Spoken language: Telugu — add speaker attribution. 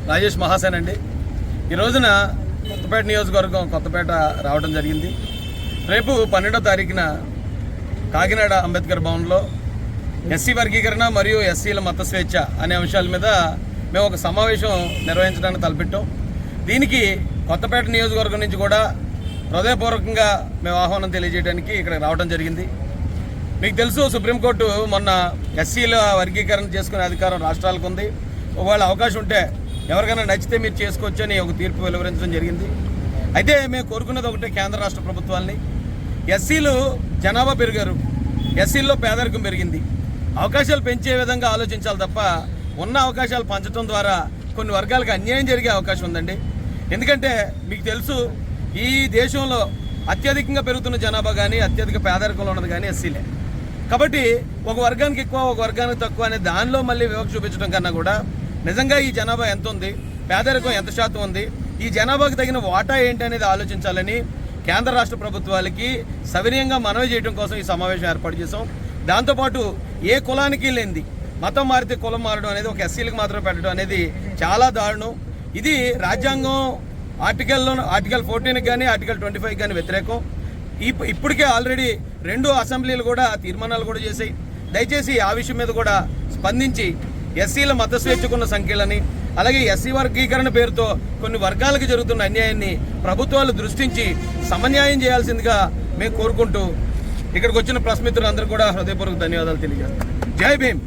Speaker 1: రాజేష్ మహాసేన్ అండి. ఈ రోజున కొత్తపేట నియోజకవర్గం కొత్తపేట రావడం జరిగింది. రేపు 12వ తారీఖున కాకినాడ అంబేద్కర్ భవన్లో ఎస్సీ వర్గీకరణ మరియు ఎస్సీల మత స్వేచ్ఛ అనే అంశాల మీద మేము ఒక సమావేశం నిర్వహించడానికి తలపెట్టాం. దీనికి కొత్తపేట నియోజకవర్గం నుంచి కూడా హృదయపూర్వకంగా మేము ఆహ్వానం తెలియజేయడానికి ఇక్కడ రావడం జరిగింది. మీకు తెలుసు, సుప్రీంకోర్టు మొన్న ఎస్సీల వర్గీకరణ చేసుకునే అధికారం రాష్ట్రాలకు ఉంది. ఒకవేళ అవకాశం ఉంటే ఎవరికైనా నచ్చితే మీరు చేసుకోవచ్చు అని ఒక తీర్పు వెలువరించడం జరిగింది. అయితే మేము కోరుకున్నది ఒకటే, కేంద్ర రాష్ట్ర ప్రభుత్వాన్ని, ఎస్సీలు జనాభా పెరిగారు, ఎస్సీల్లో పేదరికం పెరిగింది, అవకాశాలు పెంచే విధంగా ఆలోచించాలి తప్ప ఉన్న అవకాశాలు పంచడం ద్వారా కొన్ని వర్గాలకు అన్యాయం జరిగే అవకాశం ఉందండి. ఎందుకంటే మీకు తెలుసు, ఈ దేశంలో అత్యధికంగా పెరుగుతున్న జనాభా కానీ అత్యధిక పేదరికంలో ఉన్నది కానీ ఎస్సీలే. కాబట్టి ఒక వర్గానికి ఎక్కువ ఒక వర్గానికి తక్కువ అనే దానిలో మళ్ళీ వివక్ష చూపించడం కన్నా కూడా నిజంగా ఈ జనాభా ఎంత ఉంది, పేదరికం ఎంత శాతం ఉంది, ఈ జనాభాకి తగిన వాటా ఏంటి అనేది ఆలోచించాలని కేంద్ర రాష్ట్ర ప్రభుత్వాలకి సవినయంగా మనవి చేయడం కోసం ఈ సమావేశం ఏర్పాటు చేశాం. దాంతోపాటు ఏ కులానికి లేనిది మతం మారితే కులం మారడం అనేది ఒక ఎస్సీలకు మాత్రమే పెట్టడం అనేది చాలా దారుణం. ఇది రాజ్యాంగం ఆర్టికల్ 14కి కానీ ఆర్టికల్ 25కి కానీ వ్యతిరేకం. ఇప్పటికే ఆల్రెడీ 2 అసెంబ్లీలు కూడా తీర్మానాలు కూడా చేశాయి. దయచేసి ఆ విషయం మీద కూడా స్పందించి ఎస్సీల మత స్వేచ్ఛకున్న సంఖ్యలని, అలాగే ఎస్సీ వర్గీకరణ పేరుతో కొన్ని వర్గాలకు జరుగుతున్న అన్యాయాన్ని ప్రభుత్వాలు దృష్టించి సమన్యాయం చేయాల్సిందిగా మేము కోరుకుంటూ ఇక్కడికి వచ్చిన ప్రెస్ మిత్రులందరూ కూడా హృదయపూర్వక ధన్యవాదాలు తెలియజేస్తాం. జై భీమ్.